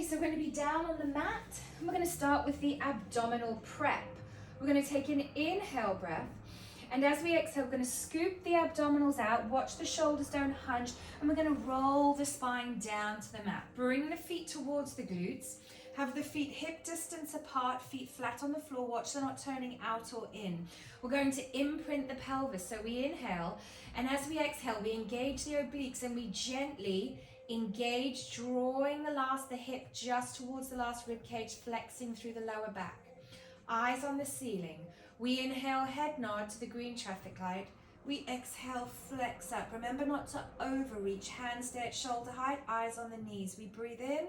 so we're going to be down on the mat. And we're going to start with the abdominal prep. We're going to take an inhale breath. And as we exhale, we're going to scoop the abdominals out, watch the shoulders don't hunch, and we're going to roll the spine down to the mat. Bring the feet towards the glutes. Have the feet hip distance apart, feet flat on the floor. Watch they're not turning out or in. We're going to imprint the pelvis. So we inhale, and as we exhale, we engage the obliques and we gently engage, drawing the hip just towards the last rib cage, flexing through the lower back. Eyes on the ceiling. We inhale, head nod to the green traffic light. We exhale, flex up. Remember not to overreach. Hands stay at shoulder height, eyes on the knees. We breathe in.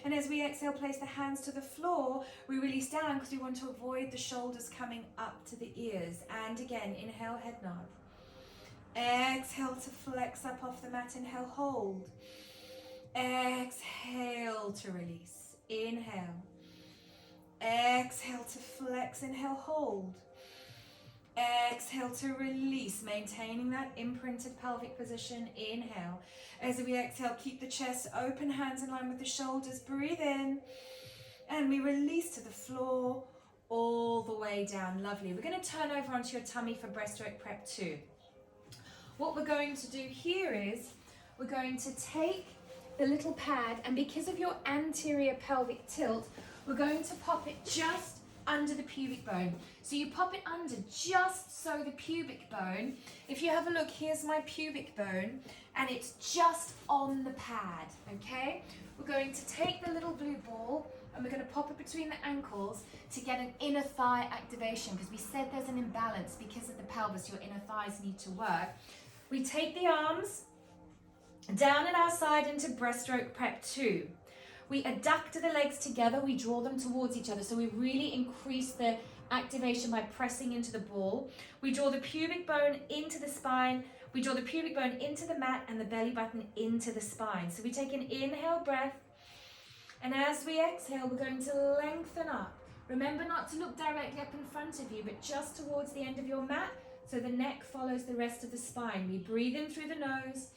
And as we exhale, place the hands to the floor. We release down because we want to avoid the shoulders coming up to the ears. And again, inhale, head nod. Exhale to flex up off the mat. Inhale, hold. Exhale to release. Inhale. Exhale to flex, inhale, hold. Exhale to release, maintaining that imprinted pelvic position. Inhale. As we exhale, keep the chest open, hands in line with the shoulders. Breathe in. And we release to the floor, all the way down. Lovely. We're going to turn over onto your tummy for breaststroke prep 2. What we're going to do here is, we're going to take the little pad, and because of your anterior pelvic tilt, we're going to pop it just under the pubic bone. So you pop it under just so the pubic bone, if you have a look, here's my pubic bone, and it's just on the pad, okay? We're going to take the little blue ball, and we're going to pop it between the ankles to get an inner thigh activation, because we said there's an imbalance because of the pelvis, your inner thighs need to work. We take the arms down at our side into breaststroke prep 2. We adduct the legs together, we draw them towards each other, so we really increase the activation by pressing into the ball. We draw the pubic bone into the spine, we draw the pubic bone into the mat and the belly button into the spine. So we take an inhale breath, and as we exhale, we're going to lengthen up. Remember not to look directly up in front of you, but just towards the end of your mat, so the neck follows the rest of the spine. We breathe in through the nose.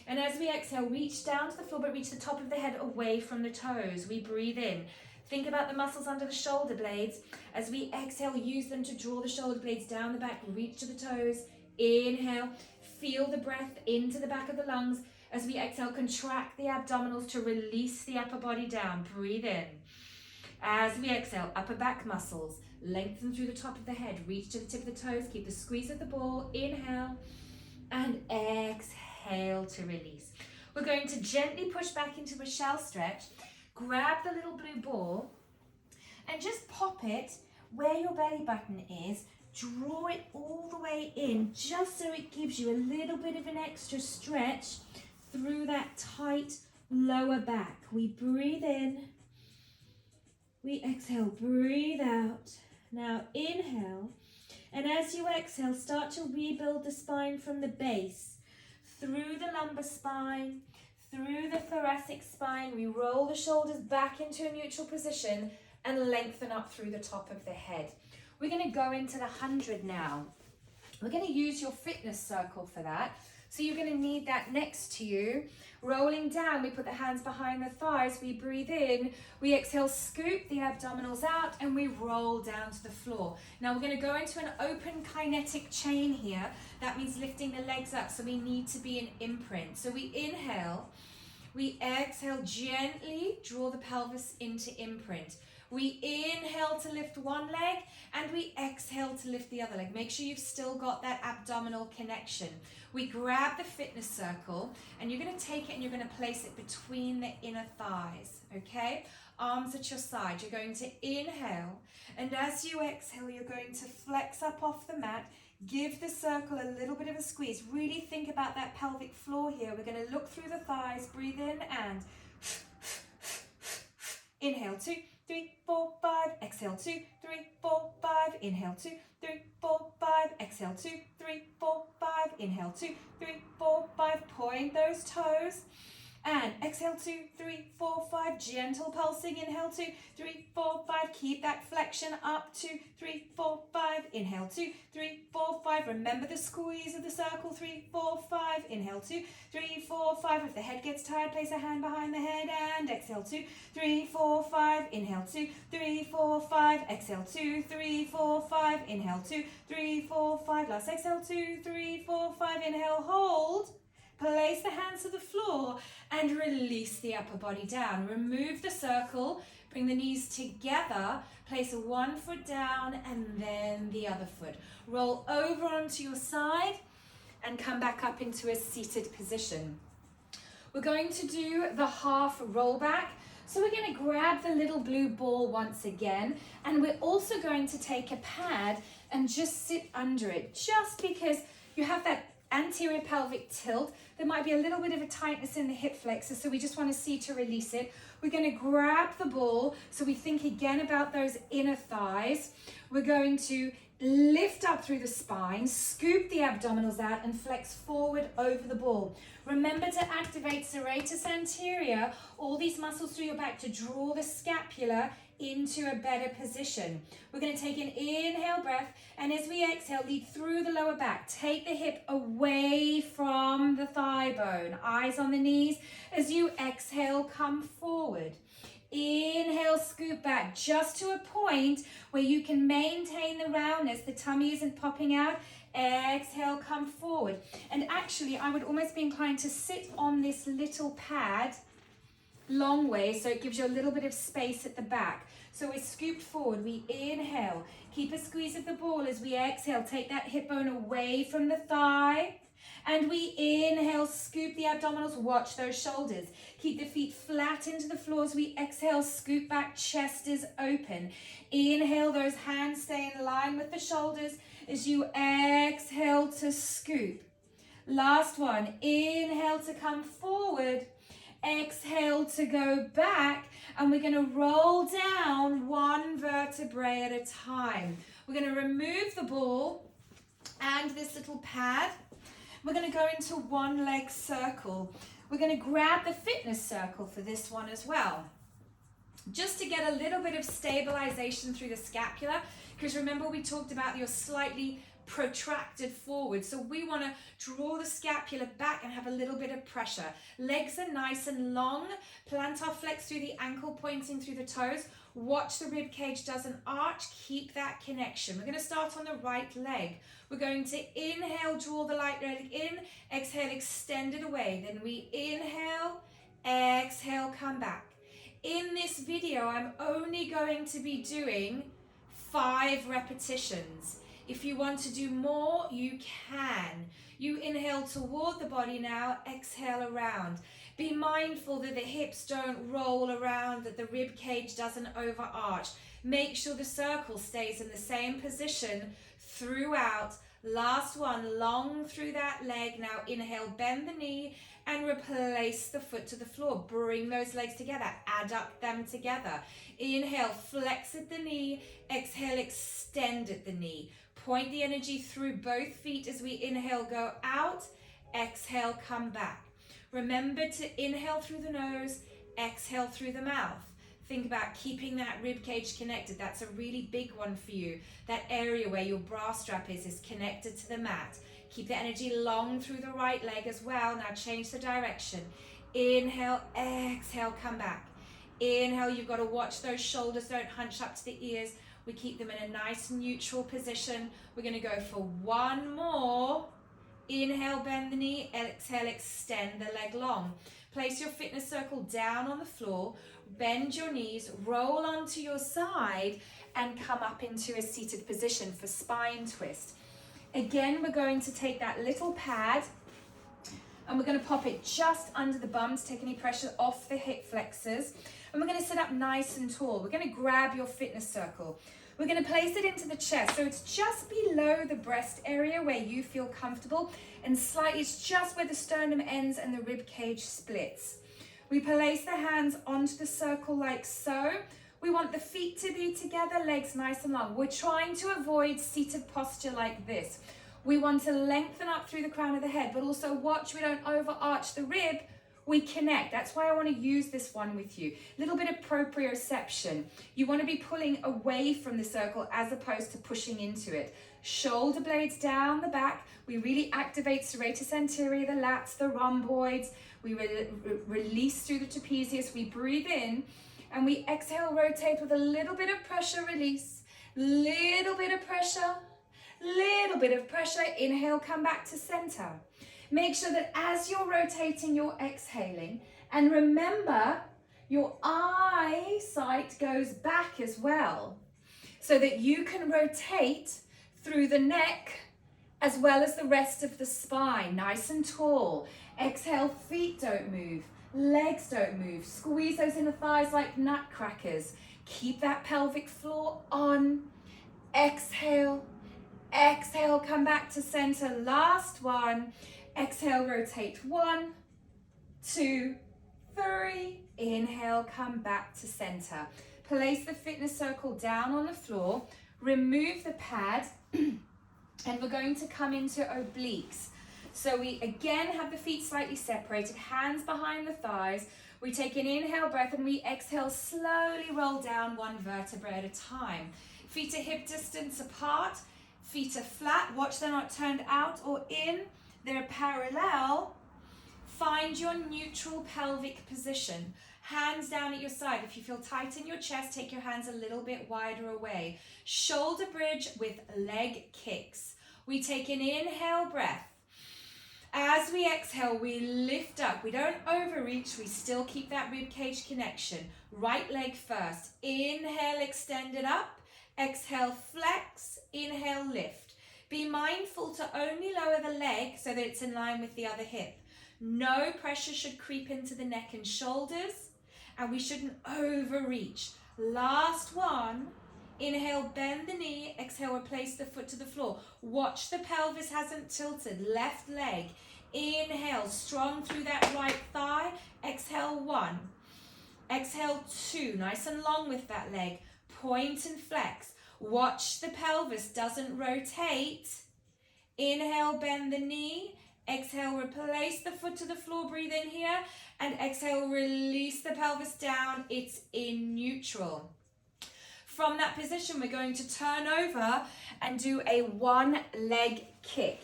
And as we exhale, reach down to the floor, but reach the top of the head away from the toes. We breathe in. Think about the muscles under the shoulder blades. As we exhale, use them to draw the shoulder blades down the back. Reach to the toes. Inhale. Feel the breath into the back of the lungs. As we exhale, contract the abdominals to release the upper body down. Breathe in. As we exhale, upper back muscles. Lengthen through the top of the head. Reach to the tip of the toes. Keep the squeeze of the ball. Inhale. And exhale to release. We're going to gently push back into a shell stretch. Grab the little blue ball and just pop it where your belly button is. Draw it all the way in, just so it gives you a little bit of an extra stretch through that tight lower back. We breathe in. We exhale, breathe out. Now inhale. And as you exhale, start to rebuild the spine from the base, through the lumbar spine, through the thoracic spine. We roll the shoulders back into a neutral position and lengthen up through the top of the head. We're going to go into the 100 now. We're going to use your fitness circle for that. So you're going to need that next to you. Rolling down, we put the hands behind the thighs, we breathe in, we exhale, scoop the abdominals out, and we roll down to the floor. Now we're going to go into an open kinetic chain here. That means lifting the legs up, so we need to be in imprint. So we inhale, we exhale, gently draw the pelvis into imprint. We inhale to lift one leg, and we exhale to lift the other leg. Make sure you've still got that abdominal connection. We grab the fitness circle, and you're going to take it and you're going to place it between the inner thighs, okay? Arms at your side. You're going to inhale, and as you exhale, you're going to flex up off the mat. Give the circle a little bit of a squeeze. Really think about that pelvic floor here. We're going to look through the thighs, breathe in, and inhale, 2, 3, 4, 5, exhale, 2, 3, 4, 5, inhale, 2, 3, 4, 5, exhale, 2, 3, 4, 5, inhale, 2, 3, 4, 5, point those toes, And exhale, 2, 3, 4, 5. Gentle pulsing. Inhale, 2, 3, 4, 5. Keep that flexion up. 2, 3, 4, 5. Inhale, 2, 3, 4, 5. Remember the squeeze of the circle. 3, 4, 5. Inhale, 2, 3, 4, 5. If the head gets tired, place a hand behind the head and exhale, 2, 3, 4, 5. Inhale, 2, 3, 4, 5. Exhale, 2, 3, 4, 5. Inhale, 2, 3, 4, 5. Last exhale, 2, 3, 4, 5. Inhale, hold. Place the hands to the floor and release the upper body down. Remove the circle, bring the knees together, place one foot down and then the other foot. Roll over onto your side and come back up into a seated position. We're going to do the half roll back. So we're going to grab the little blue ball once again, and we're also going to take a pad and just sit under it, just because you have that anterior pelvic tilt. There might be a little bit of a tightness in the hip flexor, so we just want to see to release it. We're going to grab the ball, so we think again about those inner thighs. We're going to lift up through the spine, scoop the abdominals out and flex forward over the ball. Remember to activate serratus anterior, all these muscles through your back to draw the scapula into a better position. We're going to take an inhale breath, and as we exhale, lead through the lower back. Take the hip away from the thigh bone. Eyes on the knees. As you exhale, come forward. Inhale, scoop back just to a point where you can maintain the roundness. The tummy isn't popping out. Exhale, come forward. And actually, I would almost be inclined to sit on this little pad long way, so it gives you a little bit of space at the back. So we're scooped forward, we inhale, keep a squeeze of the ball. As we exhale, take that hip bone away from the thigh, and we inhale, scoop the abdominals, watch those shoulders. Keep the feet flat into the floor. As we exhale, scoop back, chest is open. Inhale, those hands stay in line with the shoulders as you exhale to scoop. Last one, inhale to come forward. Exhale to go back, and we're going to roll down one vertebrae at a time. We're going to remove the ball and this little pad. We're going to go into one leg circle. We're going to grab the fitness circle for this one as well, just to get a little bit of stabilization through the scapula, because remember we talked about you're slightly protracted forward, so we want to draw the scapula back and have a little bit of pressure. Legs are nice and long, plantar flex through the ankle, pointing through the toes. Watch the rib cage doesn't arch, keep that connection. We're going to start on the right leg. We're going to inhale, draw the right leg in, exhale, extend it away. Then we inhale, exhale, come back. In this video, I'm only going to be doing 5 repetitions. If you want to do more, you can. You inhale toward the body now, exhale around. Be mindful that the hips don't roll around, that the rib cage doesn't overarch. Make sure the circle stays in the same position throughout. Last one, long through that leg. Now inhale, bend the knee and replace the foot to the floor. Bring those legs together, adduct them together. Inhale, flex at the knee. Exhale, extend at the knee. Point the energy through both feet as we inhale, go out. Exhale, come back. Remember to inhale through the nose, exhale through the mouth. Think about keeping that rib cage connected. That's a really big one for you. That area where your bra strap is connected to the mat. Keep the energy long through the right leg as well. Now change the direction. Inhale, exhale, come back. Inhale, you've got to watch those shoulders, don't hunch up to the ears. We keep them in a nice neutral position. We're going to go for one more. Inhale, bend the knee. Exhale, extend the leg long. Place your fitness circle down on the floor. Bend your knees, roll onto your side, and come up into a seated position for spine twist. Again, we're going to take that little pad and we're going to pop it just under the bum to take any pressure off the hip flexors. And we're going to sit up nice and tall. We're going to grab your fitness circle. We're going to place it into the chest, so it's just below the breast area where you feel comfortable, and slightly, it's just where the sternum ends and the rib cage splits. We place the hands onto the circle like so. We want the feet to be together, legs nice and long. We're trying to avoid seated posture like this. We want to lengthen up through the crown of the head, but also watch we don't overarch the rib we connect. That's why I want to use this one with you. A little bit of proprioception. You want to be pulling away from the circle as opposed to pushing into it. Shoulder blades down the back. We really activate serratus anterior, the lats, the rhomboids. We release through the trapezius. We breathe in and we exhale, rotate with a little bit of pressure, release. Little bit of pressure, little bit of pressure. Inhale, come back to center. Make sure that as you're rotating, you're exhaling. And remember, your eyesight goes back as well, so that you can rotate through the neck as well as the rest of the spine, nice and tall. Exhale, feet don't move, legs don't move. Squeeze those inner thighs like nutcrackers. Keep that pelvic floor on. Exhale, exhale, come back to center. Last one. Exhale, rotate 1, 2, 3. Inhale, come back to center. Place the fitness circle down on the floor. Remove the pad and we're going to come into obliques. So we again have the feet slightly separated, hands behind the thighs. We take an inhale breath and we exhale, slowly roll down one vertebra at a time. Feet are hip distance apart, feet are flat. Watch they're not turned out or in. They're parallel. Find your neutral pelvic position. Hands down at your side. If you feel tight in your chest, take your hands a little bit wider away. Shoulder bridge with leg kicks. We take an inhale breath. As we exhale, we lift up. We don't overreach. We still keep that rib cage connection. Right leg first. Inhale, extend it up. Exhale, flex. Inhale, lift. Be mindful to only lower the leg so that it's in line with the other hip. No pressure should creep into the neck and shoulders, and we shouldn't overreach. Last one. Inhale, bend the knee. Exhale, replace the foot to the floor. Watch the pelvis hasn't tilted. Left leg. Inhale, strong through that right thigh. Exhale, 1. Exhale, 2. Nice and long with that leg. Point and flex. Watch the pelvis doesn't rotate. Inhale, bend the knee. Exhale, replace the foot to the floor. Breathe in here. And exhale, release the pelvis down. It's in neutral. From that position, we're going to turn over and do a one leg kick.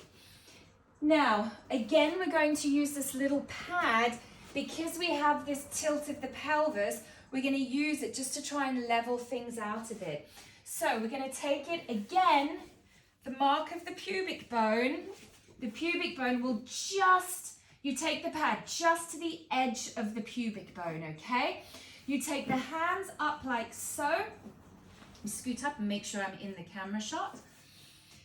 Now, again, we're going to use this little pad because we have this tilt of the pelvis. We're going to use it just to try and level things out a bit. So we're going to take it again, the mark of the pubic bone. The pubic bone will you take the pad just to the edge of the pubic bone, okay? You take the hands up like so. Scoot up and make sure I'm in the camera shot.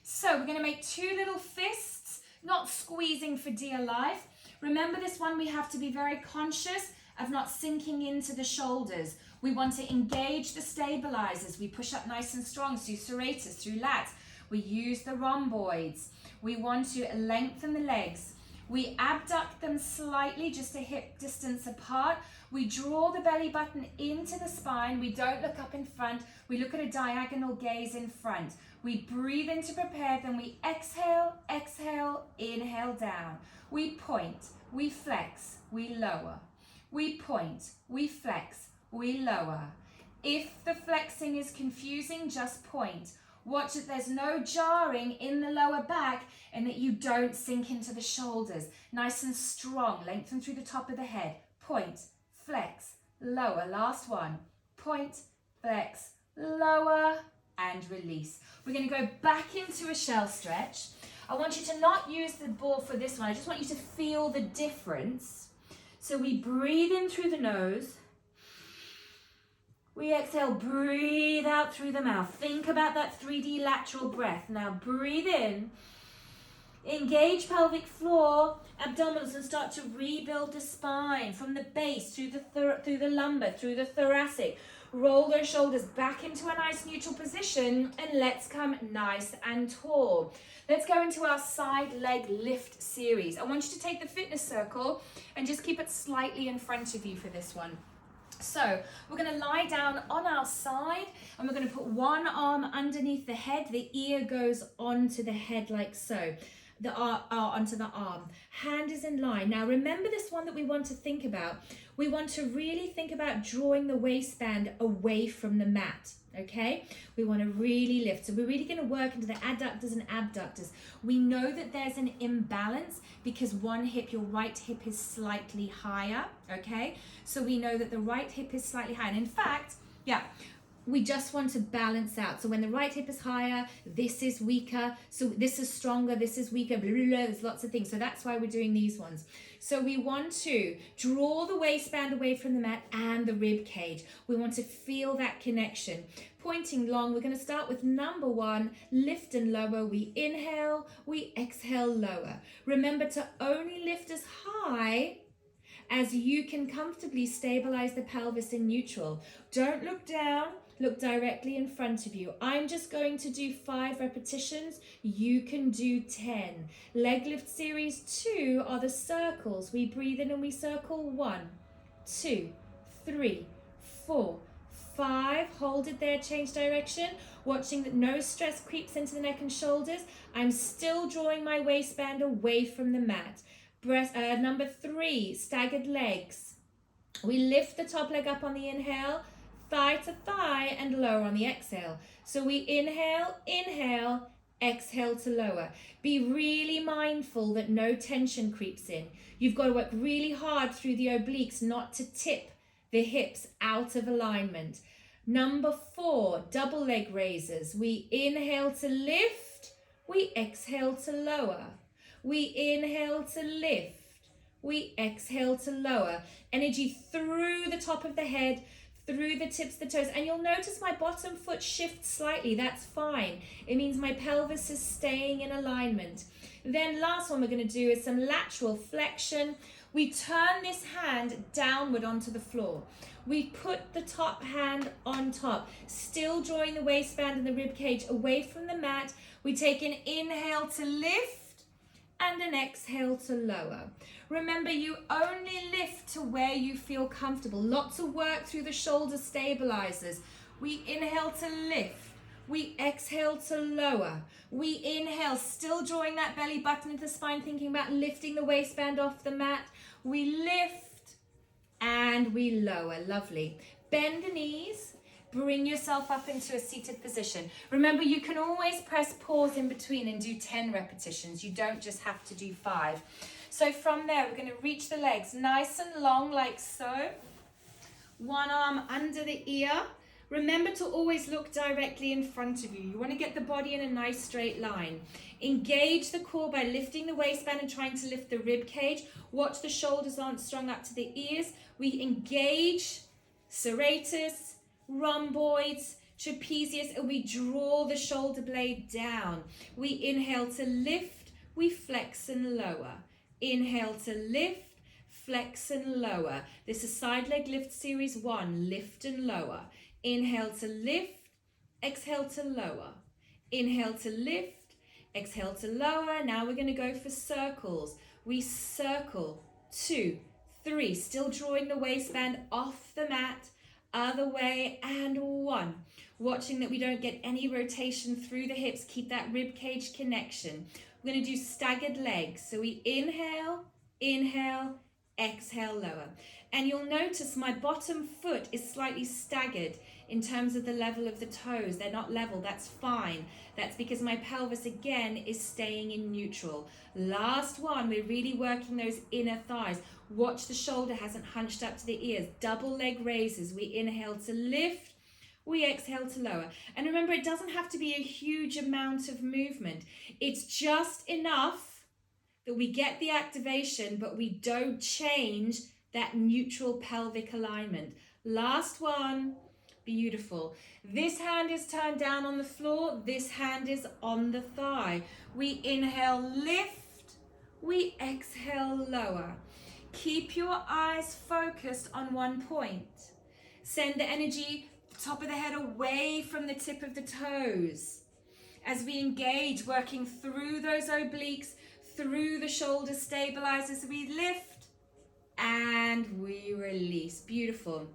So we're going to make 2 little fists, not squeezing for dear life. Remember this one, we have to be very conscious of not sinking into the shoulders. We want to engage the stabilizers. We push up nice and strong through serratus, through lats. We use the rhomboids. We want to lengthen the legs. We abduct them slightly, just a hip distance apart. We draw the belly button into the spine. We don't look up in front. We look at a diagonal gaze in front. We breathe in to prepare, then we exhale, exhale, inhale down. We point, we flex, we lower. We point, we flex, we lower. If the flexing is confusing, just point. Watch that there's no jarring in the lower back and that you don't sink into the shoulders. Nice and strong, lengthen through the top of the head. Point, flex, lower. Last one. Point, flex, lower, and release. We're going to go back into a shell stretch. I want you to not use the ball for this one. I just want you to feel the difference. So we breathe in through the nose. We exhale, breathe out through the mouth. Think about that 3D lateral breath. Now breathe in. Engage pelvic floor, abdominals, and start to rebuild the spine from the base through the lumbar, through the thoracic. Roll those shoulders back into a nice neutral position and let's come nice and tall. Let's go into our side leg lift series. I want you to take the fitness circle and just keep it slightly in front of you for this one. So we're going to lie down on our side and we're going to put one arm underneath the head. The ear goes onto the head like so. onto the arm. Hand is in line. Now remember this one that we want to think about. We want to really think about drawing the waistband away from the mat. Okay, we want to really lift. So we're really going to work into the adductors and abductors. We know that there's an imbalance because one hip, your right hip, is slightly higher. Okay, so we know that the right hip is slightly higher. And in fact, yeah, we just want to balance out. So when the right hip is higher, this is weaker. So this is stronger, this is weaker, blah, blah, blah. There's lots of things. So that's why we're doing these ones. So we want to draw the waistband away from the mat and the rib cage. We want to feel that connection. Pointing long, we're going to start with number 1, lift and lower. We inhale, we exhale, lower. Remember to only lift as high as you can comfortably stabilize the pelvis in neutral. Don't look down, look directly in front of you. I'm just going to do 5 repetitions. You can do 10. Leg lift series 2 are the circles. We breathe in and we circle 1, 2, 3, 4, 5. Hold it there, change direction. Watching that no stress creeps into the neck and shoulders. I'm still drawing my waistband away from the mat. Number 3, staggered legs. We lift the top leg up on the inhale, thigh to thigh, and lower on the exhale. So we inhale, inhale, exhale to lower. Be really mindful that no tension creeps in. You've got to work really hard through the obliques not to tip the hips out of alignment. Number 4, double leg raises. We inhale to lift, we exhale to lower. We inhale to lift, we exhale to lower. Energy through the top of the head, through the tips of the toes. And you'll notice my bottom foot shifts slightly. That's fine. It means my pelvis is staying in alignment. Then last one we're going to do is some lateral flexion. We turn this hand downward onto the floor. We put the top hand on top, still drawing the waistband and the rib cage away from the mat. We take an inhale to lift and an exhale to lower. Remember, you only lift to where you feel comfortable. Lots of work through the shoulder stabilizers. We inhale to lift. We exhale to lower. We inhale, still drawing that belly button into the spine, thinking about lifting the waistband off the mat. We lift and we lower. Lovely. Bend the knees. Bring yourself up into a seated position. Remember, you can always press pause in between and do 10 repetitions. You don't just have to do 5. So from there, we're going to reach the legs nice and long like so. One arm under the ear. Remember to always look directly in front of you. You want to get the body in a nice straight line. Engage the core by lifting the waistband and trying to lift the rib cage. Watch the shoulders aren't strung up to the ears. We engage serratus, rhomboids, trapezius, and we draw the shoulder blade down. We inhale to lift, we flex and lower. Inhale to lift, flex and lower. This is side leg lift series 1, lift and lower. Inhale to lift, exhale to lower. Inhale to lift, exhale to lower. Now we're going to go for circles. We circle, 2, 3, still drawing the waistband off the mat. Other way, and 1. Watching that we don't get any rotation through the hips. Keep that rib cage connection. We're going to do staggered legs. So we inhale, inhale, exhale, lower. And you'll notice my bottom foot is slightly staggered in terms of the level of the toes. They're not level, that's fine. That's because my pelvis again is staying in neutral. Last one, we're really working those inner thighs. Watch the shoulder hasn't hunched up to the ears. Double leg raises. We inhale to lift, we exhale to lower. And remember, it doesn't have to be a huge amount of movement. It's just enough that we get the activation, but we don't change that neutral pelvic alignment. Last one. Beautiful. This hand is turned down on the floor. This hand is on the thigh. We inhale, lift. We exhale, lower. Keep your eyes focused on one point. Send the energy, top of the head, away from the tip of the toes. As we engage, working through those obliques, through the shoulder stabilizers, we lift and we release. Beautiful.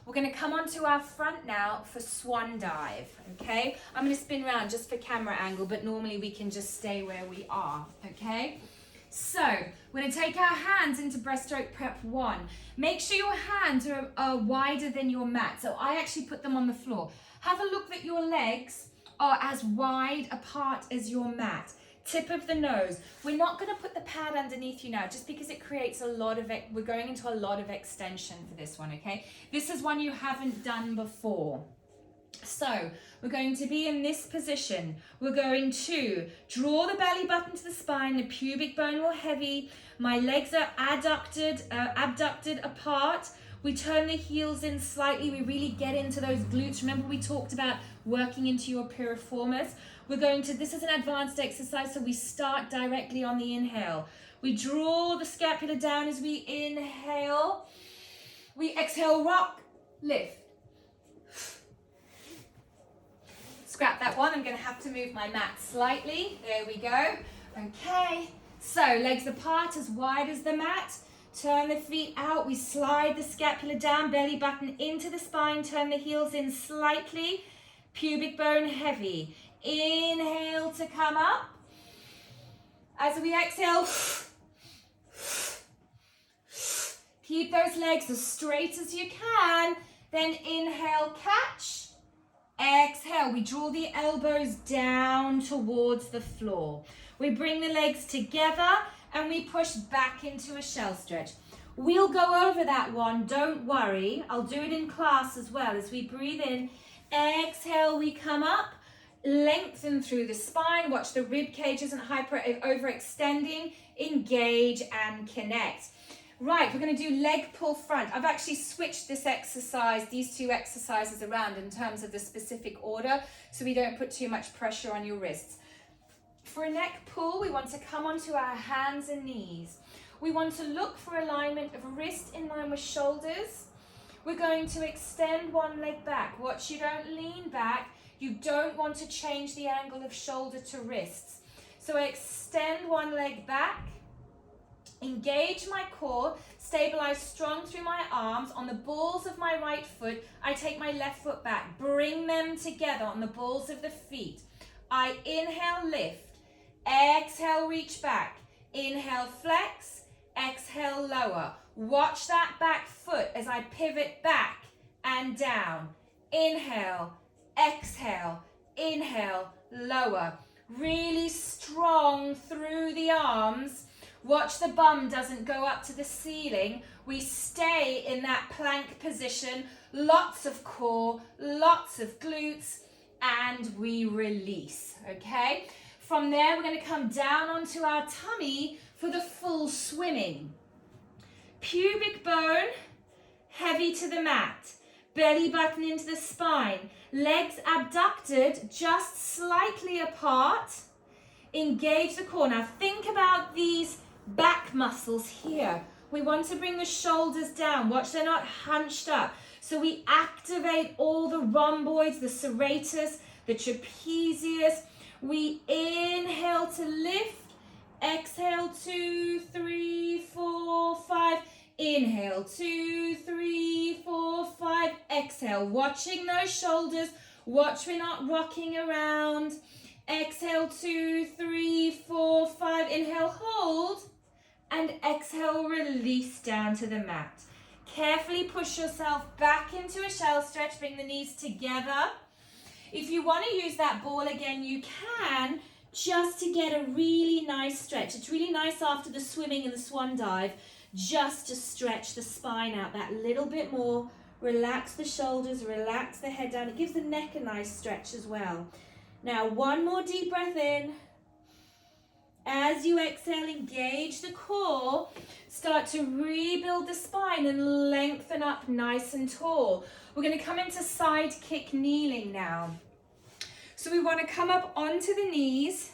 We're going to come onto our front now for swan dive, okay? I'm going to spin around just for camera angle, but normally we can just stay where we are, okay? So, we're going to take our hands into breaststroke prep 1. Make sure your hands are wider than your mat. So I actually put them on the floor. Have a look that your legs are as wide apart as your mat. Tip of the nose. We're not going to put the pad underneath you now just because it creates a lot of, we're going into a lot of extension for this one, okay? This is one you haven't done before. So we're going to be in this position. We're going to draw the belly button to the spine, the pubic bone will heavy. My legs are abducted apart. We turn the heels in slightly. We really get into those glutes. Remember we talked about working into your piriformis. We're going to, this is an advanced exercise, so we start directly on the inhale. We draw the scapula down as we inhale. We exhale, rock, lift. Scrap that one. I'm going to have to move my mat slightly. There we go. Okay. So legs apart as wide as the mat. Turn the feet out. We slide the scapula down, belly button into the spine. Turn the heels in slightly. Pubic bone heavy. Inhale to come up. As we exhale, keep those legs as straight as you can. Then inhale, catch. Exhale, we draw the elbows down towards the floor. We bring the legs together and we push back into a shell stretch. We'll go over that one, don't worry. I'll do it in class as well. As we breathe in, exhale, we come up, lengthen through the spine. Watch the rib cage isn't overextending. Engage and connect. Right, we're going to do leg pull front. I've actually switched this exercise, these two exercises around in terms of the specific order, so we don't put too much pressure on your wrists. For a neck pull, we want to come onto our hands and knees. We want to look for alignment of wrist in line with shoulders. We're going to extend one leg back. Watch you don't lean back. You don't want to change the angle of shoulder to wrists. So extend one leg back. Engage my core, stabilize strong through my arms. On the balls of my right foot, I take my left foot back. Bring them together on the balls of the feet. I inhale, lift. Exhale, reach back. Inhale, flex. Exhale, lower. Watch that back foot as I pivot back and down. Inhale, exhale, inhale, lower. Really strong through the arms. Watch the bum doesn't go up to the ceiling. We stay in that plank position. Lots of core, lots of glutes, and we release, okay? From there, we're going to come down onto our tummy for the full swimming. Pubic bone, heavy to the mat. Belly button into the spine. Legs abducted, just slightly apart. Engage the core. Now think about these back muscles here. We want to bring the shoulders down. Watch, they're not hunched up. So we activate all the rhomboids, the serratus, the trapezius. We inhale to lift. Exhale, 2, 3, 4, 5. Inhale, 2, 3, 4, 5. Exhale, watching those shoulders. Watch we're not rocking around. Exhale, 2, 3, 4, 5. Inhale, hold. And exhale, release down to the mat. Carefully push yourself back into a shell stretch. Bring the knees together. If you want to use that ball again, you can, just to get a really nice stretch. It's really nice after the swimming and the swan dive, just to stretch the spine out that little bit more. Relax the shoulders, relax the head down. It gives the neck a nice stretch as well. Now, one more deep breath in. As you exhale, engage the core. Start to rebuild the spine and lengthen up nice and tall. We're going to come into side kick kneeling now. So we want to come up onto the knees.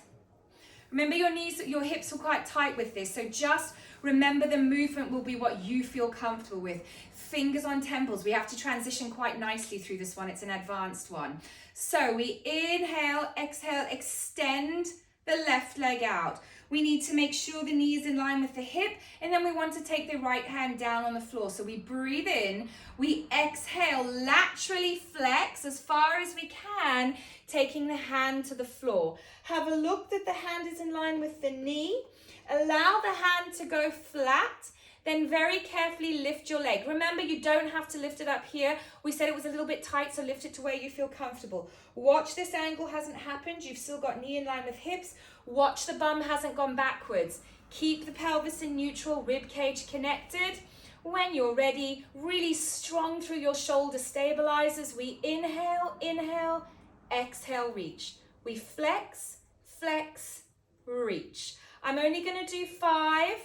Remember your hips are quite tight with this. So just remember the movement will be what you feel comfortable with. Fingers on temples. We have to transition quite nicely through this one. It's an advanced one. So we inhale, exhale, extend the left leg out. We need to make sure the knee is in line with the hip, and then we want to take the right hand down on the floor. So we breathe in, we exhale, laterally flex as far as we can, taking the hand to the floor. Have a look that the hand is in line with the knee. Allow the hand to go flat. Then very carefully lift your leg. Remember, you don't have to lift it up here. We said it was a little bit tight, so lift it to where you feel comfortable. Watch this angle hasn't happened. You've still got knee in line with hips. Watch the bum hasn't gone backwards. Keep the pelvis in neutral, rib cage connected. When you're ready, really strong through your shoulder stabilizers. We inhale, inhale, exhale, reach. We flex, flex, reach. I'm only going to do 5.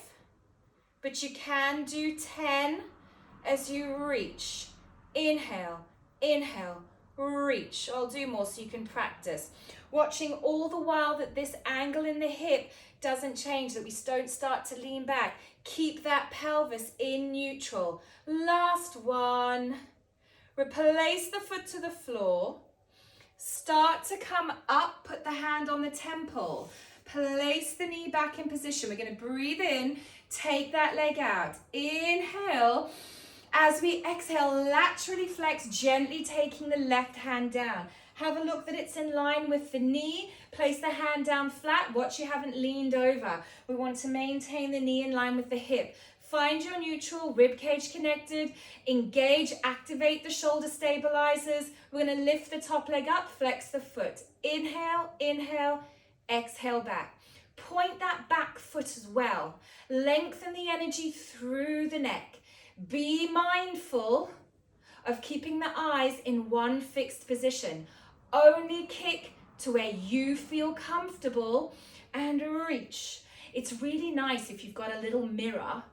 But you can do 10 as you reach. Inhale, inhale, reach. I'll do more so you can practice. Watching all the while that this angle in the hip doesn't change, that we don't start to lean back. Keep that pelvis in neutral. Last one. Replace the foot to the floor. Start to come up, put the hand on the temple. Place the knee back in position. We're going to breathe in, take that leg out. Inhale. As we exhale, laterally flex, gently taking the left hand down. Have a look that it's in line with the knee. Place the hand down flat. Watch you haven't leaned over. We want to maintain the knee in line with the hip. Find your neutral, rib cage connected. Engage, activate the shoulder stabilizers. We're going to lift the top leg up, flex the foot. Inhale, inhale. Exhale back. Point that back foot as well. Lengthen the energy through the neck. Be mindful of keeping the eyes in one fixed position. Only kick to where you feel comfortable and reach. It's really nice if you've got a little mirror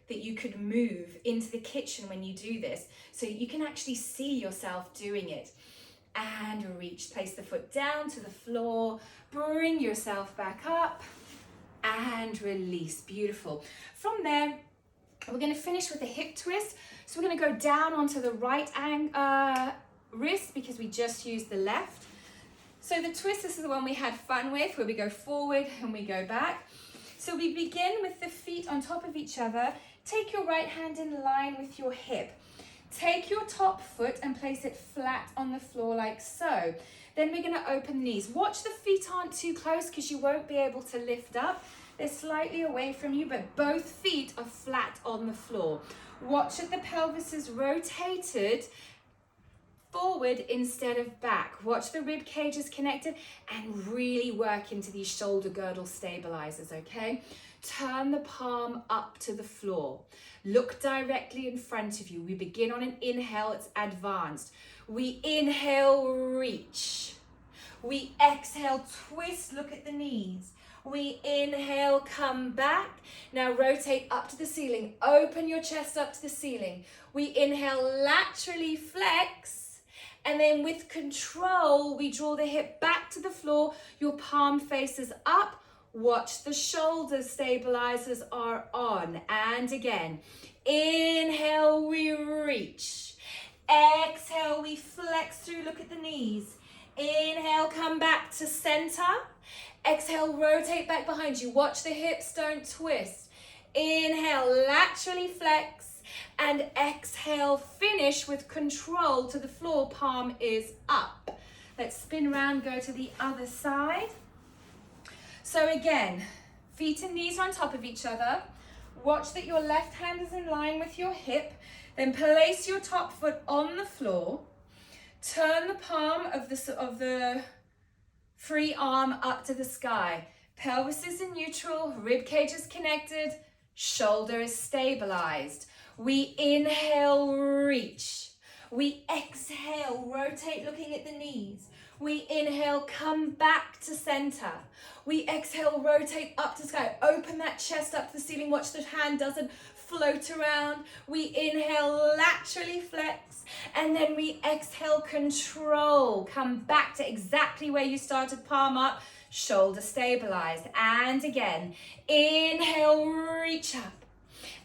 that you could move into the kitchen when you do this, so you can actually see yourself doing it. And reach. Place the foot down to the floor. Bring yourself back up and release. Beautiful. From there, we're going to finish with a hip twist. So we're going to go down onto the right wrist because we just used the left. So the twist, this is the one we had fun with, where we go forward and we go back. So we begin with the feet on top of each other. Take your right hand in line with your hip. Take your top foot and place it flat on the floor like so. Then we're going to open the knees. Watch the feet aren't too close because you won't be able to lift up. They're slightly away from you, but both feet are flat on the floor. Watch that the pelvis is rotated forward instead of back. Watch the rib cage is connected and really work into these shoulder girdle stabilizers, okay? Turn the palm up to the floor. Look directly in front of you. We begin on an inhale, it's advanced. We inhale, reach. We exhale, twist, look at the knees. We inhale, come back. Now rotate up to the ceiling. Open your chest up to the ceiling. We inhale, laterally flex. And then with control, we draw the hip back to the floor. Your palm faces up. Watch the shoulder stabilizers are on. And again, inhale, we reach. Exhale, we flex through, look at the knees. Inhale, come back to center. Exhale, rotate back behind you. Watch the hips don't twist. Inhale, laterally flex. And exhale, finish with control to the floor, palm is up. Let's spin around, go to the other side. So again, feet and knees are on top of each other. Watch that your left hand is in line with your hip. Then place your top foot on the floor. Turn the palm of the free arm up to the sky. Pelvis is in neutral, rib cage is connected, shoulder is stabilized. We inhale, reach. We exhale, rotate looking at the knees. We inhale, come back to center. We exhale, rotate up to sky. Open that chest up to the ceiling. Watch the hand doesn't float around. We inhale, laterally flex. And then we exhale, control. Come back to exactly where you started, palm up, shoulder stabilized. And again, inhale, reach up.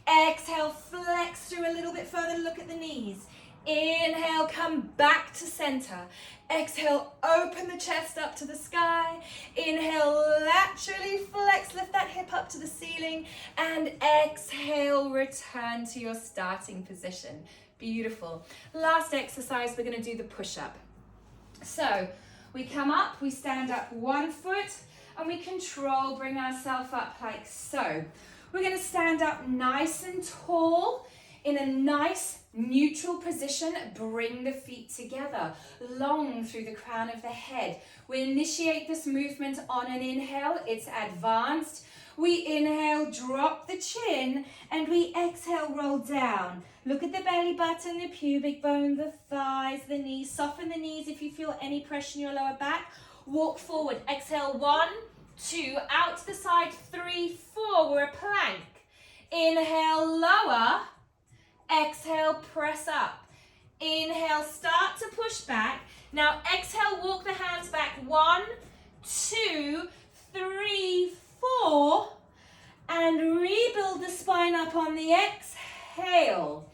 Exhale, flex through a little bit further, look at the knees. Inhale, come back to center. Exhale, open the chest up to the sky. Inhale, laterally flex, lift that hip up to the ceiling. And exhale, return to your starting position. Beautiful. Last exercise, we're going to do the push-up. So we come up, we stand up one foot, and we control, bring ourselves up like so. We're going to stand up nice and tall in a nice neutral position. Bring the feet together, long through the crown of the head. We initiate this movement on an inhale. It's advanced. We inhale, drop the chin, and we exhale, roll down. Look at the belly button, the pubic bone, the thighs, the knees. Soften the knees if you feel any pressure in your lower back. Walk forward. Exhale, 1, 2, out to the side, 3, 4. We're a plank. Inhale, lower. Exhale, press up. Inhale, start to push back. Now exhale, walk the hands back. 1, 2, 3, 4. And rebuild the spine up on the exhale.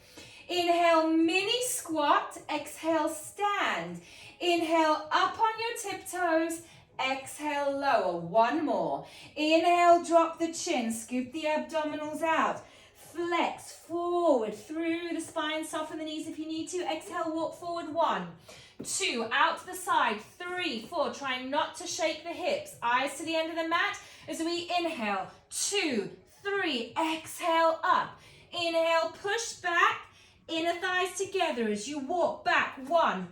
Inhale, mini squat. Exhale, stand. Inhale, up on your tiptoes. Exhale, lower. One more. Inhale, drop the chin. Scoop the abdominals out. Flex forward through the spine. Soften the knees if you need to. Exhale, walk forward. 1, 2, out to the side. 3, 4. Try not to shake the hips. Eyes to the end of the mat as we inhale. 2, 3. Exhale, up. Inhale, push back. Inner thighs together as you walk back. 1,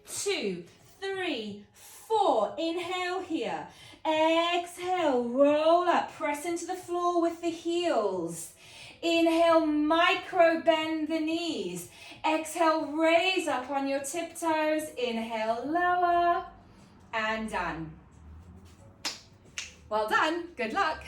2, 3, 4. Inhale here. Exhale, roll up. Press into the floor with the heels. Inhale, micro bend the knees. Exhale, raise up on your tiptoes. Inhale, lower. And done. Well done. Good luck.